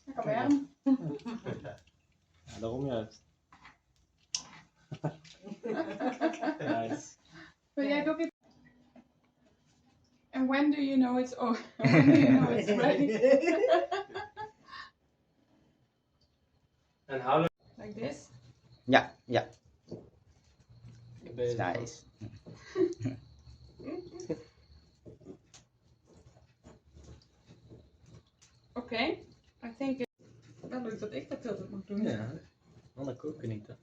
Lekker warm. Ja, daarom juist. Nice. Wil jij het ook even? And when do you know it's when do you know it's ready? And how long? Like this? Yeah, yeah. It's nice. Okay, I think it's wel leuk dat ik dat altijd moet doen. Ja, dan koken niet. Hè.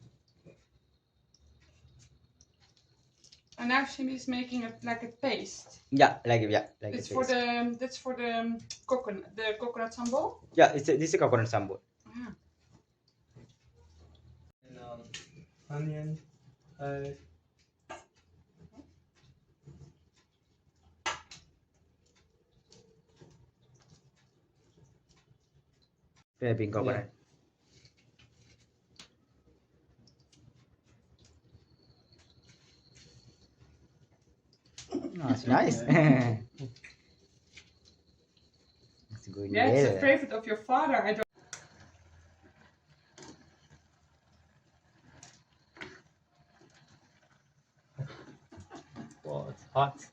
And now she is making it like a paste. Yeah, like It's a for paste. that's for the coconut sambal. Yeah, this is a coconut sambal. Ah. En dan onion, ui. Being coconut. Oh, it's nice. It's good. Yeah, it's a favorite of your father. I don't. Wow, it's hot.